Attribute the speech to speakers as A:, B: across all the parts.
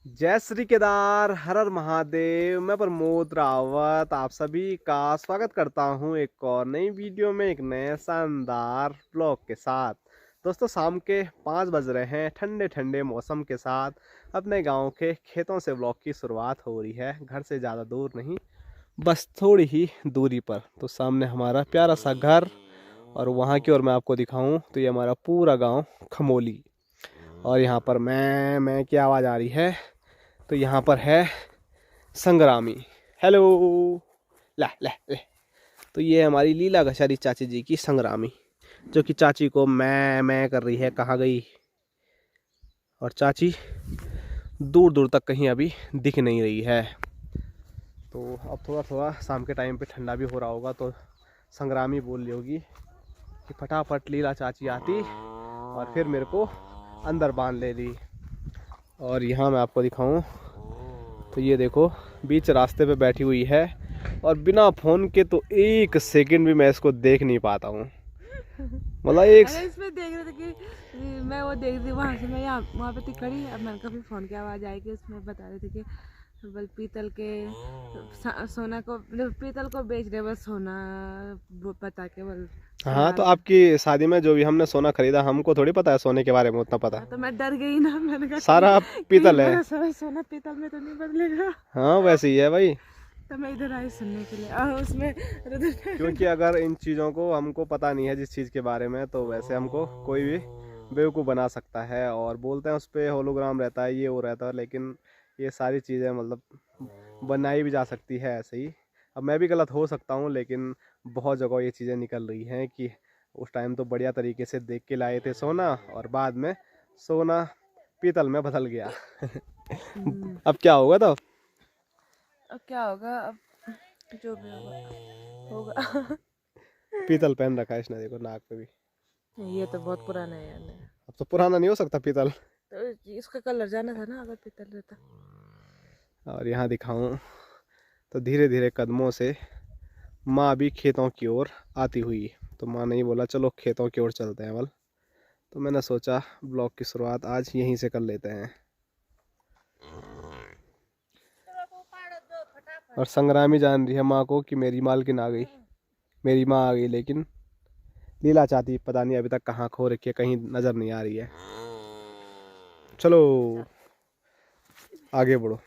A: जय श्री केदार, हर हर महादेव। मैं प्रमोद रावत आप सभी का स्वागत करता हूं एक और नई वीडियो में, एक नए शानदार ब्लॉग के साथ। दोस्तों, शाम के 5 बज रहे हैं। ठंडे ठंडे मौसम के साथ अपने गांव के खेतों से ब्लॉग की शुरुआत हो रही है। घर से ज़्यादा दूर नहीं, बस थोड़ी ही दूरी पर। तो सामने हमारा प्यारा सा घर, और वहाँ की ओर मैं आपको दिखाऊं तो ये हमारा पूरा गाँव खमोली। और यहाँ पर मैं की आवाज़ आ रही है, तो यहाँ पर है संग्रामी। हेलो, ला ला ले। तो ये हमारी लीला घसारी चाची जी की संग्रामी, जो कि चाची को मैं कर रही है, कहाँ गई। और चाची दूर दूर तक कहीं अभी दिख नहीं रही है। तो अब थोड़ा थोड़ा शाम के टाइम पे ठंडा भी हो रहा होगा, तो संग्रामी बोल रही होगी कि फटाफट लीला चाची आती और फिर मेरे को अंदर बांध ले ली। और यहाँ मैं आपको दिखाऊं तो ये देखो, बीच रास्ते पे बैठी हुई है, और बिना फ़ोन के तो एक सेकंड भी मैं इसको देख नहीं पाता हूँ। मतलब
B: इसमें देख रहे थे कि मैं वो देख रही वहाँ से, मैं यहाँ वहाँ पे थी खड़ी। अब मैंने कभी फ़ोन की आवाज़ आएगी, उसमें बता रहे थे कि बल पीतल के सोना को, पीतल को बेच रहे, बस सोना बता के बल।
A: हाँ, तो आपकी शादी में जो भी हमने सोना खरीदा, हमको थोड़ी पता है सोने के बारे में उतना पता।
B: तो मैं डर गई ना, मैंने कहा
A: सारा पीतल है।
B: सोना पीतल में तो नहीं बदलेगा।
A: हाँ, वैसे ही है भाई।
B: तो मैं इधर आई सुनने के लिए, और उसमें
A: क्योंकि अगर इन चीज़ों को हमको पता नहीं है, जिस चीज़ के बारे में, तो वैसे हमको कोई भी बेवकूफ़ बना सकता है। और बोलते हैं उस पर होलोग्राम रहता है, ये वो रहता है, लेकिन ये सारी चीज़ें मतलब बनाई भी जा सकती है ऐसे ही। अब मैं भी गलत हो सकता हूँ, लेकिन बहुत जगह ये चीज़ें निकल रही हैं कि उस टाइम तो बढ़िया तरीके से देख के लाए थे सोना, और बाद में सोना पीतल में बदल गया। अब क्या होगा तो?
B: अब क्या होगा, अब जो भी होगा होगा।
A: पीतल पहन रखा है इसने, देखो नाक पे भी।
B: ये तो बहुत पुराना है यार।
A: अब तो पुराना नहीं हो सकता पीतल।
B: तो इसका कलर जाना था ना, अगर पीतल रहता।
A: और यहाँ दिखाऊं तो धीरे धीरे कदमों से माँ भी खेतों की ओर आती हुई। तो माँ ने ही बोला चलो खेतों की ओर चलते हैं। वल तो मैंने सोचा ब्लॉग की शुरुआत आज यहीं से कर लेते हैं। और संग्रामी जान रही है माँ को कि मेरी मालकिन आ गई, मेरी माँ आ गई। लेकिन लीला चाहती पता नहीं अभी तक कहाँ खो रखी है, कहीं नज़र नहीं आ रही है। चलो आगे बढ़ो।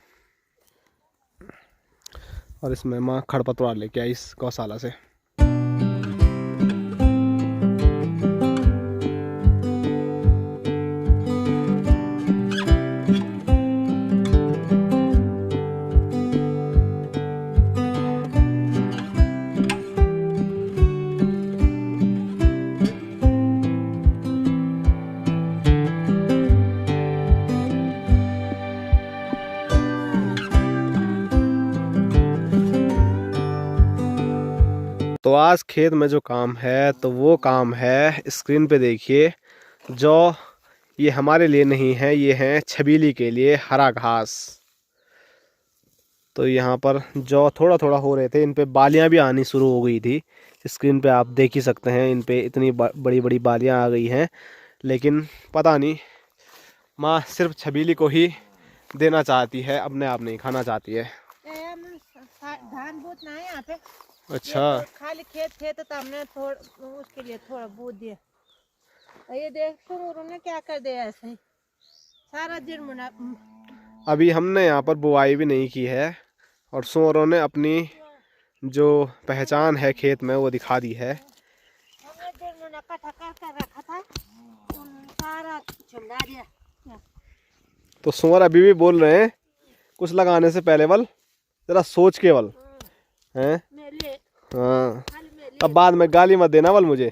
A: और इसमें माँ खरपतवार लेके आई इस गौशाला से। तो आज खेत में जो काम है, तो वो काम है, स्क्रीन पे देखिए, जो ये हमारे लिए नहीं है, ये है छबीली के लिए हरा घास। तो यहाँ पर जो थोड़ा थोड़ा हो रहे थे, इन पे बालियाँ भी आनी शुरू हो गई थी। स्क्रीन पे आप देख ही सकते हैं, इन पे इतनी बड़ी बड़ी बालियाँ आ गई हैं। लेकिन पता नहीं, माँ सिर्फ छबीली को ही देना चाहती है, अपने आप नहीं खाना चाहती है।
B: धान बूतना है यहाँ पे।
A: अच्छा,
B: तो खाली खेत थे तो हमने थोड़ा उसके लिए थोड़ा बूत दिया। ये देख सुरूर ने क्या कर दिया ऐसे ही सारा दिन मुना।
A: अभी हमने यहाँ पर बुआई भी नहीं की है, और सूअरों ने अपनी जो पहचान है खेत में वो दिखा दी है।
B: हमने दिन मुना इकट्ठा कर रखा था, सारा झुंडा दिया।
A: तो सूअर अभी भी बोल रहे हैं कुछ लगाने से पहले बल जरा सोच के बल हैं। हाँ, अब बाद में गाली मत देना बल मुझे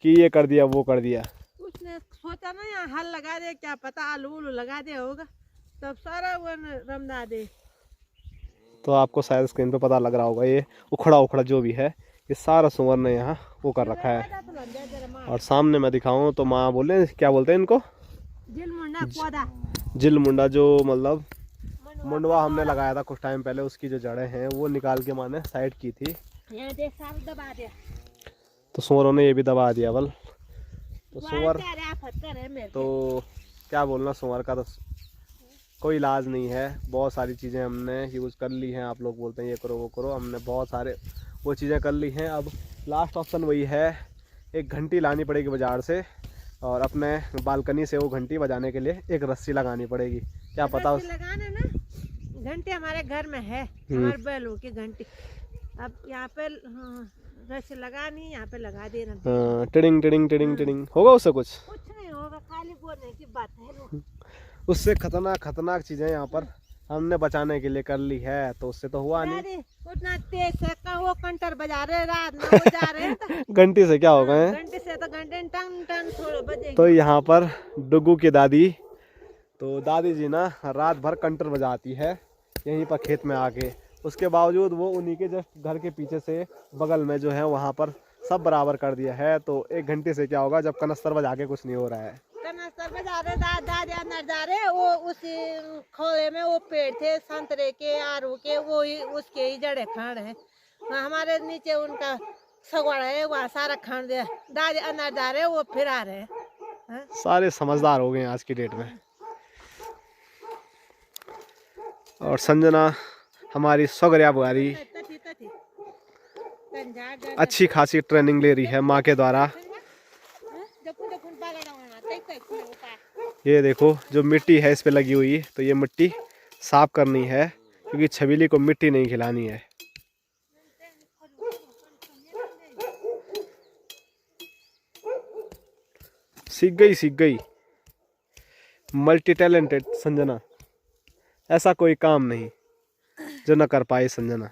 A: कि ये कर दिया वो कर दिया।
B: उसने सोचा ना यहाँ हल लगा दे, क्या पता आलू उलू लगा दे होगा, तब सारा वो रमना दे।
A: तो आपको शायद स्क्रीन पे पता लग रहा होगा, ये उखड़ा उखड़ा जो भी है, ये सारा सूअर ने यहाँ वो कर रखा है। और सामने मैं दिखाऊं तो माँ बोले, क्या बोलते हैं इनको, जिल मुंडा, जो मतलब मुंडवा हमने लगाया था कुछ टाइम पहले, उसकी जो जड़ें हैं वो निकाल के माँ ने साइड की थी।
B: दबा दिया।
A: तो सूअरों ने ये भी दबा दिया बल। तो सूअर तो क्या बोलना, सूअर का तो कोई इलाज नहीं है। बहुत सारी चीज़ें हमने यूज़ कर ली हैं, आप लोग बोलते हैं ये करो वो करो, हमने बहुत सारे वो चीज़ें कर ली हैं। अब लास्ट ऑप्शन वही है, एक घंटी लानी पड़ेगी बाज़ार से और अपने बालकनी से वो घंटी बजाने के लिए एक रस्सी लगानी पड़ेगी। क्या पता उस
C: लगाना ना, घंटे हमारे घर में है, हमारे बैलों की घंटी। अब यहाँ पे रस्सी लगानी, यहाँ पे लगा देना।
A: टिडिंग टिडिंग टिडिंग टिडिंग होगा उससे कुछ
C: नहीं होगा, खाली बोलने की बात है।
A: उससे खतरनाक चीज़ें यहाँ पर हमने बचाने के लिए कर ली है, तो उससे तो हुआ नहीं।
C: उतना तेज से वो कंटर बजा रहे, रात में वो जा रहे हैं
A: घंटी से क्या होगा है?
C: घंटे से तो घंटे टन टन थोड़ा बजेगी।
A: तो यहाँ पर डुगू की दादी, तो दादी जी ना रात भर कंटर बजाती है यहीं पर खेत में आके। उसके बावजूद वो उन्हीं के जस्ट घर के पीछे से बगल में जो है वहाँ पर सब बराबर कर दिया है। तो एक घंटे से क्या होगा जब कनस्तर बजा के कुछ नहीं हो रहा है।
C: कनस्तर बजा रहे, दादी अंदर जा रहे, वो उसी खोले में वो पेड़ थे संतरे के, आरू के, वो ही उसके ही जड़े खड़ है। हमारे नीचे उनका सगवाड़ा है, वहाँ सारा खड़ दिया। दादी अंदर जा रहे, वो फिर आ रहे।
A: सारे समझदार हो गए आज की डेट में। और संजना हमारी सौगरिया बुआरी अच्छी खासी ट्रेनिंग ले रही है माँ के द्वारा। ये देखो जो मिट्टी है इस पे लगी हुई, तो ये मिट्टी साफ करनी है क्योंकि छबीली को मिट्टी नहीं खिलानी है। सीख गई मल्टी टैलेंटेड संजना। ऐसा कोई काम नहीं जो न कर पाए संजना।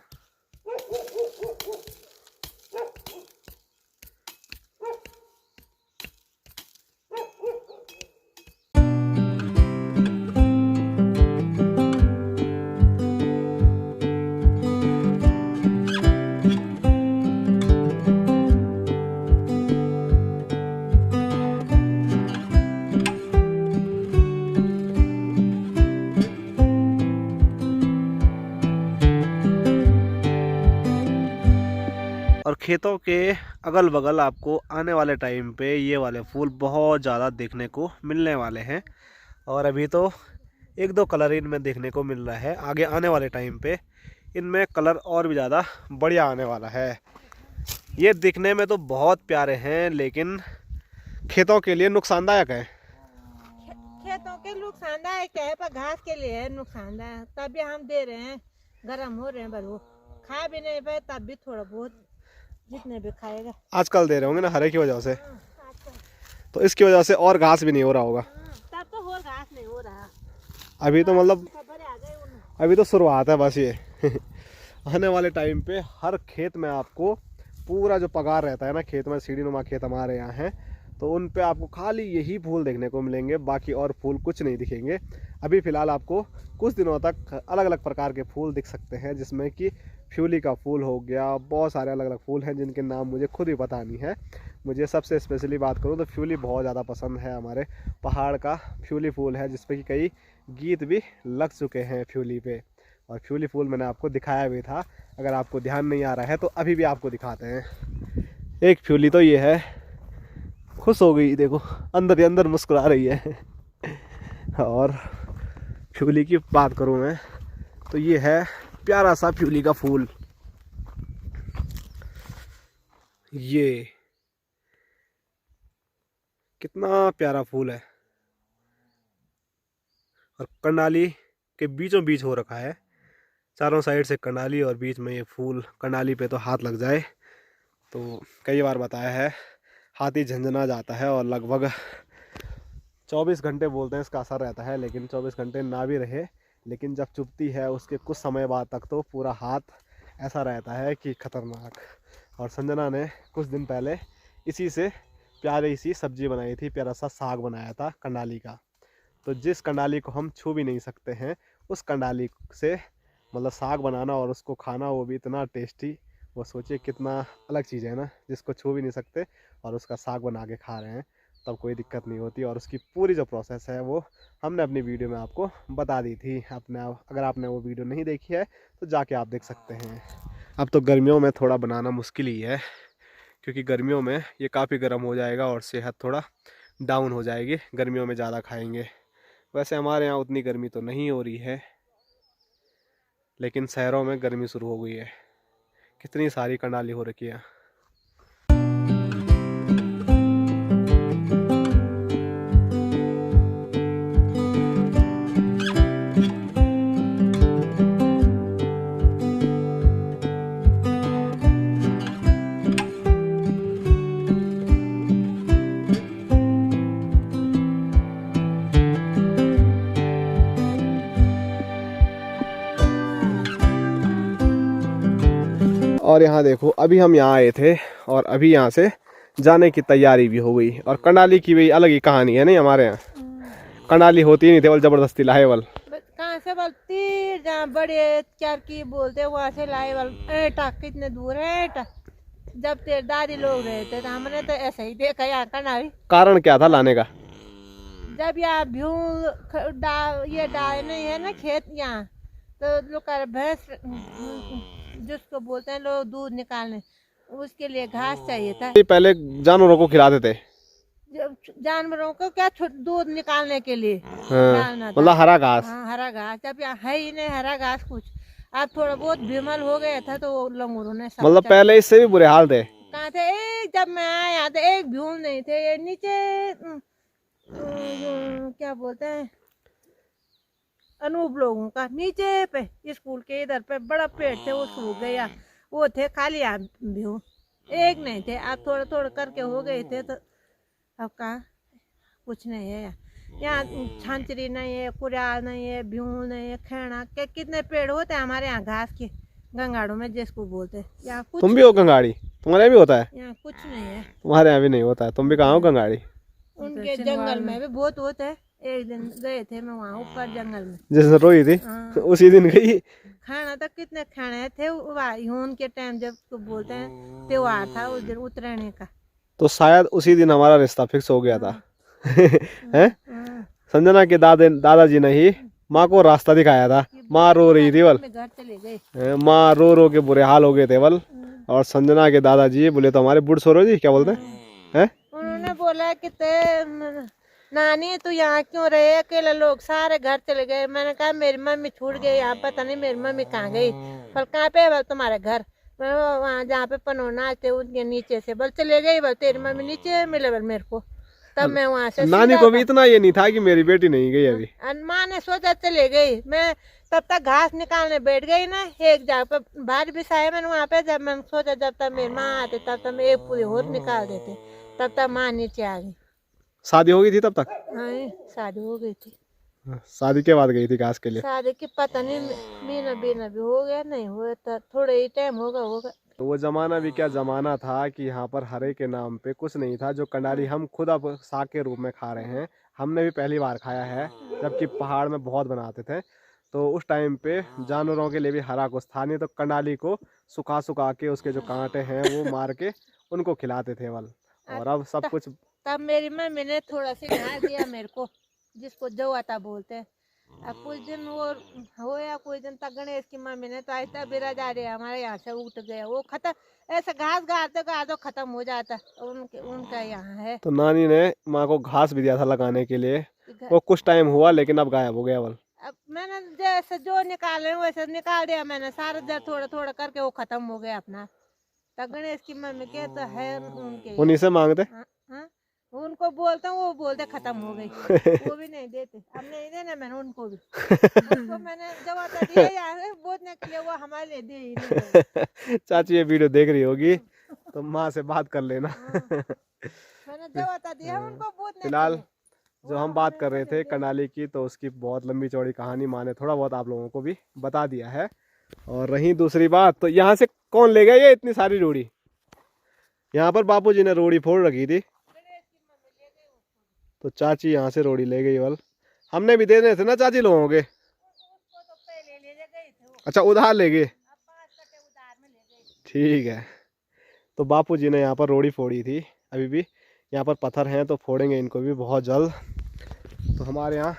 A: और खेतों के अगल बगल आपको आने वाले टाइम पे ये वाले फूल बहुत ज़्यादा देखने को मिलने वाले हैं। और अभी तो एक दो कलर इनमें देखने को मिल रहा है, आगे आने वाले टाइम पे इनमें कलर और भी ज़्यादा बढ़िया आने वाला है। ये दिखने में तो बहुत प्यारे हैं लेकिन खेतों के लिए नुकसानदायक है।
C: खेतों के नुकसानदायक है, पर घास के लिए नुकसानदायक। तभी हम दे रहे हैं, गर्म हो रहे हैं, पर वो खा भी नहीं पाए, तब भी थोड़ा बहुत जितने भी खाएगा।
A: आजकल दे रहे होंगे ना हरे की वजह से, तो इसकी वजह से और घास भी नहीं हो रहा होगा।
C: तब तो और घास नहीं हो रहा।
A: अभी तो मतलब अभी तो शुरुआत है बस ये आने वाले टाइम पे हर खेत में आपको पूरा जो पगार रहता है ना खेत में, सीढ़ी नुमा खेत हमारे यहाँ हैं, तो उन पे आपको खाली यही फूल देखने को मिलेंगे, बाकी और फूल कुछ नहीं दिखेंगे। अभी फ़िलहाल आपको कुछ दिनों तक अलग अलग प्रकार के फूल दिख सकते हैं, जिसमें कि फ्यूली का फूल हो गया, बहुत सारे अलग अलग फूल हैं जिनके नाम मुझे खुद ही पता नहीं है। मुझे सबसे स्पेशली बात करूँ तो फ्यूली बहुत ज़्यादा पसंद है। हमारे पहाड़ का फ्यूली फूल है जिस पे कि कई गीत भी लग चुके हैं फ्यूली पे। और फ्यूली फूल मैंने आपको दिखाया भी था, अगर आपको ध्यान नहीं आ रहा है तो अभी भी आपको दिखाते हैं। एक फ्यूली तो ये है, खुश हो गई, देखो अंदर ही अंदर मुस्कुरा रही है। और फ्यूली की बात करूँ मैं तो ये है प्यारा सा फ्यूली का फूल। ये कितना प्यारा फूल है और कंडाली के बीचों बीच हो रखा है, चारों साइड से कंडाली और बीच में ये फूल। कंडाली पे तो हाथ लग जाए तो कई बार बताया है हाथी झंझना जाता है। और लगभग 24 घंटे बोलते हैं इसका असर रहता है, लेकिन 24 घंटे ना भी रहे, लेकिन जब चुभती है उसके कुछ समय बाद तक तो पूरा हाथ ऐसा रहता है कि खतरनाक। और संजना ने कुछ दिन पहले इसी से प्यारी सी सब्जी बनाई थी, प्यारा सा साग बनाया था कंडाली का। तो जिस कंडाली को हम छू भी नहीं सकते हैं, उस कंडाली से मतलब साग बनाना और उसको खाना, वो भी इतना टेस्टी। वो सोचिए कितना अलग चीज़ है ना, जिसको छू भी नहीं सकते और उसका साग बना के खा रहे हैं, तब कोई दिक्कत नहीं होती। और उसकी पूरी जो प्रोसेस है वो हमने अपनी वीडियो में आपको बता दी थी। अगर आपने वो वीडियो नहीं देखी है तो जाके आप देख सकते हैं। अब तो गर्मियों में थोड़ा बनाना मुश्किल ही है, क्योंकि गर्मियों में ये काफ़ी गर्म हो जाएगा और सेहत थोड़ा डाउन हो जाएगी, गर्मियों में ज़्यादा खाएंगे। वैसे हमारे यहाँ उतनी गर्मी तो नहीं हो रही है, लेकिन शहरों में गर्मी शुरू हो गई है। कितनी सारी कंडाली हो रखी है। और यहाँ देखो, अभी हम यहाँ आए थे और अभी यहाँ से जाने की तैयारी भी हो गई। और कंडाली की भी अलग ही कहानी है नहीं हमारे यहाँ। कंडाली होती नहीं थे, बल जबरदस्ती लाए बल।
C: कहाँ से बल तीर जहाँ बड़े चरकी बोलते वहाँ से लाए बल। एटा कितने दूर है एटा। जब तेरे दादी लोग रहे थे तो हमने तो ऐसे ही देखा यहाँ कंडाली।
A: कारण क्या था लाने का?
C: जब यहाँ ये डाल नहीं है ना खेत यहाँ, तो लोग भैंस जिसको बोलते हैं लोग दूध निकालने, उसके लिए घास चाहिए था।
A: पहले जानवरों को खिलाते थे।
C: जानवरों को क्या दूध निकालने के लिए
A: हाँ, मतलब हरा घास।
C: हाँ, हरा घास। जब यहाँ है ही नहीं हरा घास कुछ। अब थोड़ा बहुत बीमल हो गया था तो लंगूरों ने
A: मतलब पहले इससे भी बुरे हाल थे।
C: कहाँ थे? एक जब मैं आया तो एक भ्यूल नहीं थे। ये नीचे क्या बोलते हैं अनूप लोगों का नीचे पे स्कूल के इधर पे बड़ा पेड़ थे, वो सूख गया। वो थे खाली भ्यू, एक नहीं थे। अब थोड़ा थोड़ा करके हो गए थे। तो अब कहाँ कुछ नहीं है यहाँ। छांचरी नहीं है, कुरियाल नहीं है, भ्यू नहीं है, खेड़ा के कितने पेड़ होते हैं हमारे यहाँ घास के, गंगाड़ों में जिसको बोलते हैं। यहाँ कुछ
A: तुम भी हो गंगाड़ी? तुम्हारे यहाँ भी होता है?
C: यहाँ कुछ नहीं है।
A: तुम्हारे यहाँ भी नहीं होता है? तुम भी कहाँ हो गंगाड़ी?
C: उनके जंगल में भी बहुत होते हैं। एक दिन गए थे मैं वहाँ ऊपर जंगल में।
A: जिस दिन रोई थी उसी दिन गई।
C: खाना तक कितने खाने थे यून के टाइम, जब तो बोलते हैं त्योहार था उस दिन उतरने का।
A: तो शायद उसी दिन हमारा रिश्ता फिक्स हो गया था। हैं? संजना के दादाजी ने ही माँ को रास्ता दिखाया था। माँ रो रही थी बल,
C: घर चले गए।
A: माँ रो रो के बुरे हाल हो गए थे बल। और संजना के दादाजी बोले तो हमारे बुढ़ सोरो जी क्या बोलते हैं,
C: उन्होंने बोला कि नानी तू यहाँ क्यों रहे, अकेले लोग सारे घर चले गए। मैंने कहा मेरी मम्मी छूट गई यहाँ, पता नहीं मेरी मम्मी कहाँ गई। बल कहाँ पे है? बल तुम्हारे घर। मैं वहाँ जहाँ पे पनोना थे उनके नीचे से बल चले गई। बल तेरी मम्मी नीचे मिले बल मेरे को। तब मैं वहाँ से
A: नानी को भी इतना ये नहीं था कि मेरी बेटी नहीं गई अभी।
C: माँ ने सोचा चले गई। मैं तब तक घास निकालने बैठ गई ना एक जगह पे, भार बिछाया मैंने वहाँ पे। जब मैंने सोचा जब तक मेरी माँ आती तब तक मैं एक पूरी और निकाल देते, तब तक माँ नीचे आ गई।
A: शादी हो गई थी तब तक?
C: हाँ शादी हो गई थी।
A: शादी के बाद गई थी घास के लिए?
C: शादी की पता नहीं, महीना बीना भी हो गया नहीं हुआ था, थोड़े ही टाइम होगा।
A: तो वो जमाना भी क्या जमाना था कि यहाँ पर हरे के नाम पे कुछ नहीं था। जो कंडाली हम खुद अब साग के रूप में खा रहे हैं, हमने भी पहली बार खाया है, जबकि पहाड़ में बहुत बनाते थे। तो उस टाइम पे जानवरों के लिए भी हरा कुछ था नहीं, तो कंडाली को सुखा के उसके जो कांटे हैं वो मार के उनको खिलाते थे बल। और अब सब कुछ।
C: तब मेरी मम्मी ने थोड़ा सा घास दिया मेरे को, जिसको जवाता बोलते हैं। अब कुछ दिन वो होया, कुछ दिन तक गणेश की मम्मी ने तो ऐसा बिरा जा रही हमारे यहाँ से उठ गया वो खत्म। ऐसा घास गाड़ते खत्म हो जाता उनका यहाँ है।
A: तो नानी ने माँ को घास भी दिया था लगाने के लिए, वो कुछ टाइम हुआ लेकिन अब गायब हो गया बल।
C: अब मैंने जैसे जो निकाले वैसे निकाल दिया मैंने सारा, जब थोड़ा थोड़ा करके वो खत्म हो गया अपना। तब गणेश की मम्मी के तो है उनके,
A: उन्हीं से मांगते।
C: उनको बोलता हूँ, वो बोलते खत्म हो गई। वो भी नहीं देते, अब नहीं देना मैंने उनको भी। उनको मैंने जवाब दिया यार, बोलने के लिए वो हमारे लिए दे ही नहीं।
A: चाची ये वीडियो देख रही होगी तो माँ से बात कर लेना।
C: मैंने जवाब दिया उनको बोलने।
A: फिलहाल जो हम बात कर रहे थे कंडाली की, तो उसकी बहुत लंबी चौड़ी कहानी माँ ने थोड़ा बहुत आप लोगों को भी बता दिया है। और रही दूसरी बात, तो यहाँ से कौन ले गया ये इतनी सारी रोड़ी? यहाँ पर बापूजी ने रोड़ी फोड़ रखी थी, तो चाची यहाँ से रोड़ी ले गई बल। हमने भी दे रहे थे ना चाची लोगों के। अच्छा उधार ले गए, ठीक है। तो बापूजी ने यहाँ पर रोड़ी फोड़ी थी, अभी भी यहाँ पर पत्थर हैं तो फोड़ेंगे इनको भी बहुत जल्द। तो हमारे यहाँ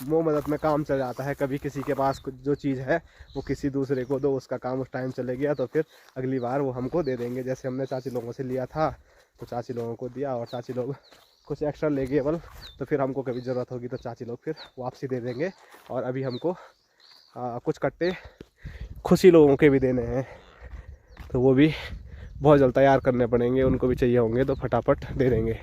A: मोह मदद में काम चल जाता है। कभी किसी के पास कुछ जो चीज़ है वो किसी दूसरे को दो, उसका काम उस टाइम चले गया तो फिर अगली बार वो हमको दे देंगे। जैसे हमने चाची लोगों से लिया था तो चाची लोगों को दिया और चाची लोग कुछ एक्स्ट्रा ले गए बल, तो फिर हमको कभी ज़रूरत होगी तो चाची लोग फिर वापसी दे देंगे। और अभी हमको कुछ कट्टे खुशी लोगों के भी देने हैं, तो वो भी बहुत जल्द तैयार करने पड़ेंगे, उनको भी चाहिए होंगे तो फटाफट दे देंगे।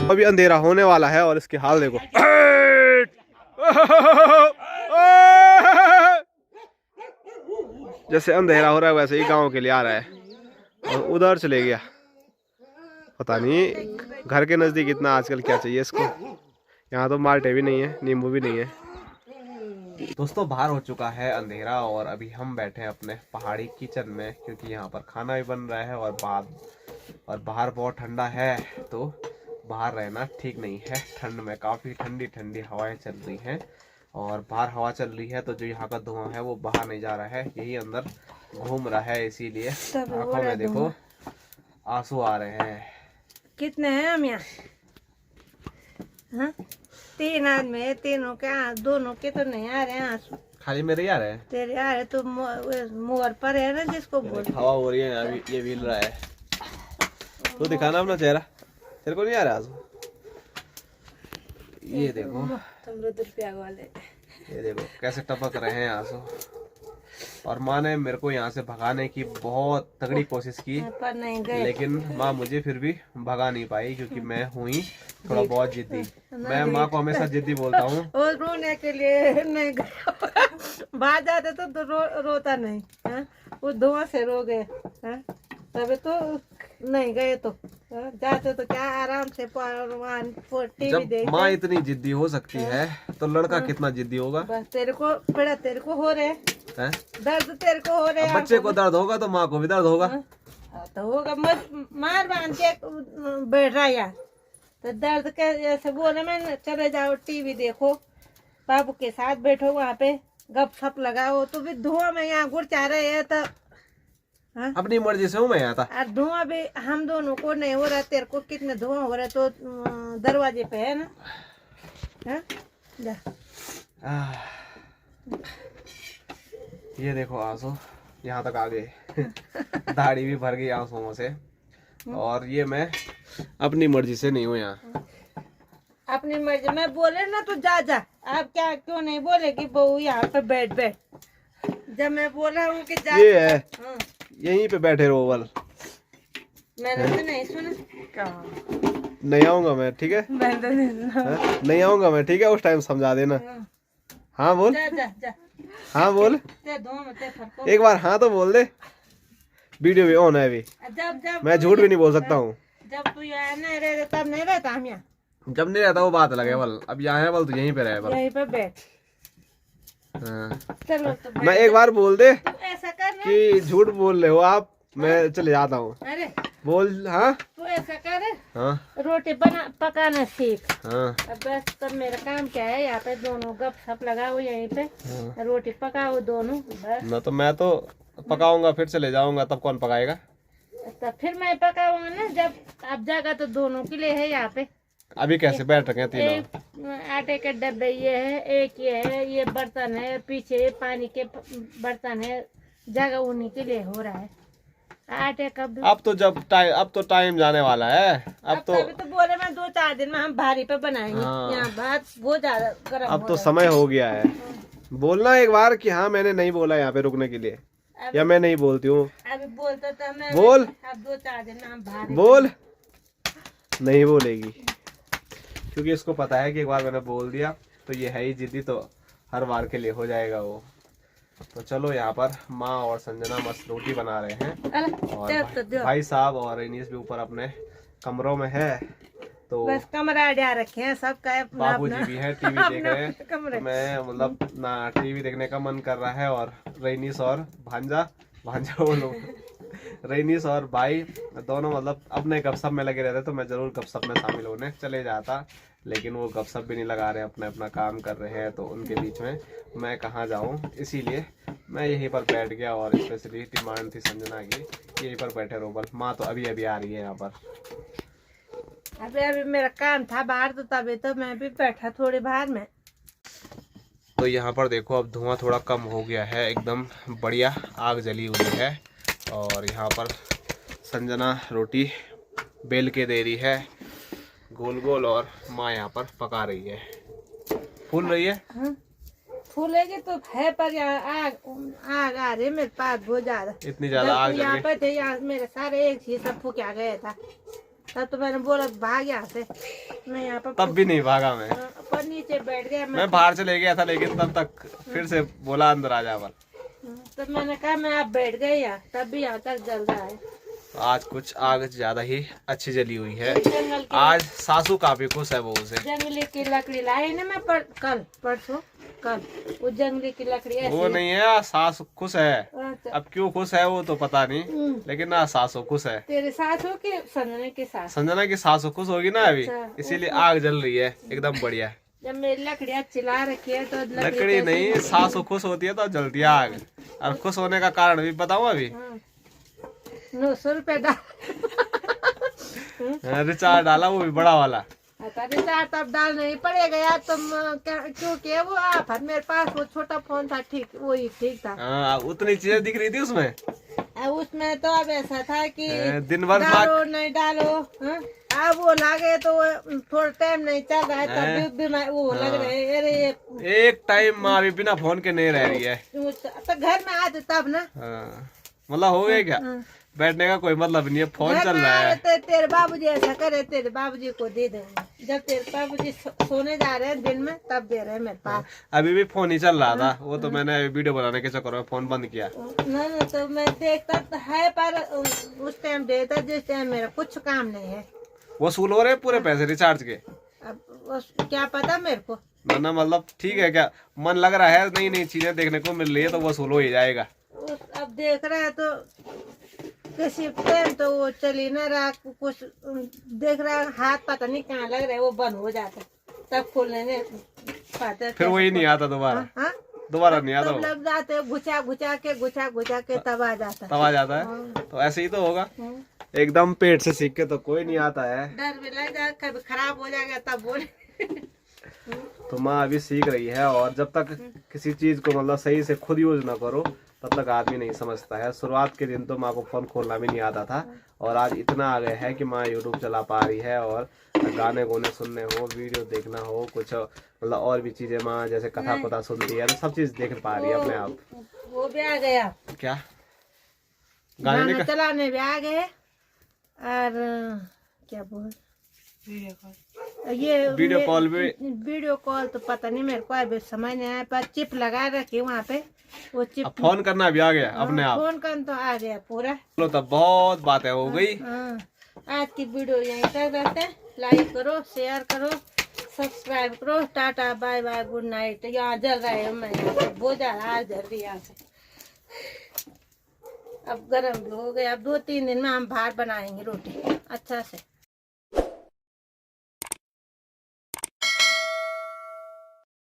A: अभी अंधेरा होने वाला है और इसके हाल देखो। जैसे अंधेरा हो रहा है वैसे ही गांव के लिए आ रहा है, और उधर चले गया। पता नहीं घर के नज़दीक इतना आजकल क्या चाहिए इसको। यहाँ तो माल्टे भी नहीं है, नींबू भी नहीं है। दोस्तों बाहर हो चुका है अंधेरा और अभी हम बैठे हैं अपने पहाड़ी किचन में, क्योंकि यहाँ पर खाना भी बन रहा है और बाहर बहुत ठंडा है, तो बाहर रहना ठीक नहीं है। ठंड में काफ़ी ठंडी ठंडी हवाएं चल रही हैं, और बाहर हवा चल रही है तो जो यहाँ का धुआं है वो बाहर नहीं जा रहा है, यही अंदर घूम रहा है, इसीलिए आंखों में देखो आंसू आ रहे हैं।
C: कितने हैं हम यहाँ? हाँ? 3 आदमी है, तीनों के दोनों के तो नहीं आ रहे हैं आंसू,
A: खाली मेरे ही आ रहे हैं।
C: तेरे आ रहे तो मोर पर है ना जिसको बोल।
A: हवा हो रही है अभी, ये भी हिल रहा है। तो दिखाना अपना चेहरा, तेरे को नहीं आ रहा आंसू? ये देखो, ये देखो कैसे टपक रहे हैं आंसू। और माँ ने मेरे को यहाँ से भगाने की बहुत तगड़ी कोशिश की,
C: पर नहीं गए।
A: लेकिन माँ मुझे फिर भी भगा नहीं पाई, क्योंकि मैं हूँ ही थोड़ा बहुत जिद्दी। मैं माँ को हमेशा जिद्दी बोलता हूँ।
C: वो रोने के लिए नहीं गए। बाहर जाते तो रोता नहीं है? वो धुआं से रो गए हैं? तभी तो नहीं गए, तो जाते तो क्या आराम से टीवी
A: जब
C: देख।
A: माँ इतनी जिद्दी हो सकती है तो लड़का कितना जिद्दी होगा।
C: बस तेरे को हो रहे
A: हैं?
C: दर्द, तेरे को हो रहे।
A: बच्चे को दर्द होगा तो माँ को भी दर्द होगा।
C: तो होगा, मार बांध के बैठ रहा यार, तो दर्द के जैसे बोले मैं चले जाओ टीवी देखो, बाबू के साथ बैठो वहाँ पे गपशप लगाओ, तो भी धुआं में यहाँ गुड़ चाह रहे हैं। तो हाँ? अपनी
A: मर्जी से हूँ मैं यहाँ था।
C: और धुआं भी हम दोनों को नहीं हो रहा, तेरे को कितने धुआं हो रहा, तो दरवाजे पे है ना। हाँ? जा।
A: ये देखो आंसू यहाँ तक आ गए। दाढ़ी भी भर गई आंसुओं से, और ये मैं अपनी मर्जी से नहीं हूँ यहाँ।
C: अपनी मर्जी में बोले ना तो जा। आप क्या क्यों नहीं बोले कि बहू यहाँ पे बैठ। जब मैं बोला हूँ कि जा,
A: ये है यहीं पे बैठे रहो बल।
C: मैंने तो नहीं सुना।
A: नहीं आऊंगा मैं, ठीक है? नहीं आऊंगा मैं, ठीक है? उस टाइम समझा देना। हाँ बोल।
C: जा।
A: हाँ बोल, एक बार हाँ तो बोल दे। वीडियो भी ऑन है अभी।
C: जब
A: मैं झूठ भी नहीं बोल सकता हूँ।
C: जब तू यहाँ नहीं रहता तब नहीं रहता हम यहाँ।
A: जब नहीं रहता वो बात अलग है बल। अब यहाँ है बल तो यहीं पे रहे बल।
C: यहीं पे बैठ।
A: हाँ।
C: चलो तो
A: मैं एक बार बोल दे
C: ऐसा कर
A: कि झूठ बोल रहे हो आप, मैं चले जाता हूँ।
C: अरे
A: बोल। हाँ
C: तू ऐसा कर,
A: हाँ
C: रोटी पकाना सीख।
A: हाँ।
C: अब बस तब मेरा काम क्या है, यहाँ पे दोनों गपशप लगाओ, यहीं पे रोटी पकाओ दोनों बस।
A: ना तो मैं तो पकाऊंगा फिर चले जाऊंगा, तब कौन पकाएगा?
C: तब फिर मैं पकाऊंगा ना, जब अब जाएगा तो दोनों के लिए है यहाँ पे।
A: अभी कैसे बैठ रखे हैं तीनों?
C: एक आटे के डब्बे ये है, एक ये है, ये बर्तन है, पीछे पानी के बर्तन है, जगह उन्हीं के लिए हो रहा है। आटे का
A: अब तो टाइम जाने वाला है। अब तो
C: बोले मैं 2-4 दिन में हम भारी पे बनाएंगे।
A: हाँ।
C: यहाँ बात बहुत ज्यादा गर्म
A: अब तो समय हो गया है। बोलना एक बार कि हाँ मैंने नहीं बोला यहाँ पे रुकने के लिए, या मैं नहीं बोलती हूँ।
C: अभी बोलता था मैं,
A: बोल।
C: अब 2-4 दिन में हम भारी
A: बोल। नहीं बोलेगी, क्योंकि इसको पता है कि एक बार मैंने बोल दिया तो ये है ही जिद्दी, तो हर बार के लिए हो जाएगा वो। तो चलो यहाँ पर माँ और संजना मस्त रोटी बना रहे हैं, और भाई साहब और इनीस भी ऊपर अपने कमरों में है। तो
C: बस कमरा डा रखे हैं सबका,
A: बाबूजी भी है टीवी देख रहे हैं। तो मैं मतलब ना टीवी देखने का मन कर रहा है, और रईनीस और भांजा वो लोग रईनीस और भाई दोनों मतलब अपने गपशप में लगे रहते, तो मैं जरूर गपशप में शामिल होने चले जाता, लेकिन वो गपशप भी नहीं लगा रहे, अपना अपना काम कर रहे हैं, तो उनके बीच में मैं कहाँ जाऊँ, इसीलिए मैं यहीं पर बैठ गया। और स्पेशली डिमांड थी संजना की, यहीं पर बैठे रहो। बल माँ तो अभी अभी आ रही है यहाँ पर।
C: अभी मेरा काम था बाहर, तो तभी तो मैं भी बैठा थोड़ी बाहर में।
A: तो यहाँ पर देखो अब धुआं थोड़ा कम हो गया है, एकदम बढ़िया आग जली हुई है। और यहाँ पर संजना रोटी बेल के दे रही है गोल गोल, और माँ यहाँ पर पका रही है, फूल रही है।
C: फूलेगी तो है, पर यहाँ आग आ रही मेरे पास बहुत ज्यादा,
A: इतनी ज्यादा आग जल
C: यहाँ
A: रही।
C: पे थे, यहाँ मेरे सारे एक ही सब फूक गया था। तब तो मैंने बोला भाग यहाँ से, मैं यहाँ पर
A: तब भी नहीं भागा मैं,
C: पर नीचे बैठ गया।
A: मैं बाहर चले गया था, लेकिन तब तक फिर से बोला अंदर आ जा।
C: तो मैंने कहा मैं आप बैठ गए यहाँ, तब भी यहाँ तक जल रहा है।
A: तो आज कुछ आग ज्यादा ही अच्छी जली हुई है।
C: जंगल की
A: आज सासू काफी खुश है बहू से।
C: जंगली की लकड़ी लाई ना मैं परसों कल वो जंगली की लकड़ी ऐसी।
A: वो नहीं है, सासू खुश है।
C: अच्छा।
A: अब क्यों खुश है वो तो पता नहीं, लेकिन ना सासू खुश है।
C: तेरे सास हो कि संजना के साथ?
A: संजना की सासू खुश होगी ना अभी,
C: अच्छा,
A: इसीलिए आग जल रही है एकदम बढ़िया।
C: जब मेरी लकड़ियाँ चिल्ला रखी है तो
A: लकड़ी नहीं, सासू खुश होती है तो जलती है आग। और खुश होने का कारण भी बताऊं अभी,
C: 900 रुपए डाल
A: रिचार्ज डाला, वो भी बड़ा वाला।
C: रिचार्ज तब डाल नहीं पड़ेगा यार तुम, क्योंकि वो आफत मेरे पास वो छोटा फोन था, ठीक वही ठीक था।
A: हाँ, उतनी चीजें दिख रही थी उसमें।
C: उसमें तो अब ऐसा था कि
A: दिन भर
C: डालो नहीं डालो, हाँ? अब वो लागे तो थोड़ा टाइम नहीं चल रहा है, तब बीमार वो लग रहे हैं। अरे
A: एक टाइम माँ भी बिना फोन के नहीं रह रही है।
C: तो घर में आते तब ना,
A: मतलब हो गया क्या, बैठने का कोई मतलब नहीं है, फोन चल रहा है।
C: तेरे बाबूजी ऐसा करे, तेरे बाबूजी को दे देंगे। जब तेरे बाबूजी सोने जा रहे हैं दिन में, तब दे रहे हैं मेरे पास।
A: अभी भी फोन ही चल रहा था, वो तो मैंने वीडियो बनाने के चक्कर में फोन बंद किया।
C: नहीं तो मैं देखता तो है, पर उस टाइम देता जिस टाइम मेरा कुछ काम नहीं है।
A: वसूल हो रहे पूरे पैसे रिचार्ज के।
C: अब क्या पता मेरे को,
A: ना मतलब ठीक है, क्या मन लग रहा है, नई नई चीजें देखने को मिल रही है तो वसूल हो ही जाएगा।
C: अब देख रहा है तो किसी टाइम तो वो चली ना रहा, कुछ देख रहा है, हाथ पता नहीं कहाँ लग रहा है, वो बंद हो जाता, तब खोलने नहीं पाते,
A: फिर वही नहीं आता दोबारा।
C: हाँ?
A: दोबारा नहीं आता
C: तब
A: वो,
C: लग जाते, घुचा घुचा के तब आ जाता।
A: तब आ जाता है। तो ऐसे ही तो होगा, एकदम पेट से सीख के तो कोई नहीं आता है।
C: डर भी लग जाए कभी खराब हो जाएगा तब बोले।
A: तो माँ अभी सीख रही है, और जब तक किसी चीज को मतलब सही से खुद यूज ना करो तब तक आदमी नहीं समझता है। शुरुआत के दिन तो माँ को फोन खोलना भी नहीं आता था, और आज इतना आ गया है कि माँ यूट्यूब चला पा रही है, और गाने गोने सुनने हो, वीडियो देखना हो, कुछ मतलब और भी चीजें माँ जैसे कथा पता सुनती है, तो सब चीज देख पा रही है अपने आप।
C: वो भी आ गया,
A: क्या
C: गाने चलाने भी आ गए, और क्या बोल ये वीडियो कॉल तो पता नहीं मेरे को अभी समझ नहीं आया, पर चिप लगा रखी वहाँ पे, वो चिप
A: फोन करना भी आ गया अपने आप।
C: फोन करना तो आ गया पूरा।
A: चलो तब बहुत बातें हो गई।
C: आज की वीडियो यहीं तक रहते हैं। लाइक करो, शेयर करो, सब्सक्राइब करो। Tata bye bye, good night. यहाँ जल रहा है, मैं बहुत ज्यादा आज जल रही है। अब गर्म भी हो गया, अब 2-3 दिन में हम बाहर बनाएंगे रोटी अच्छा से।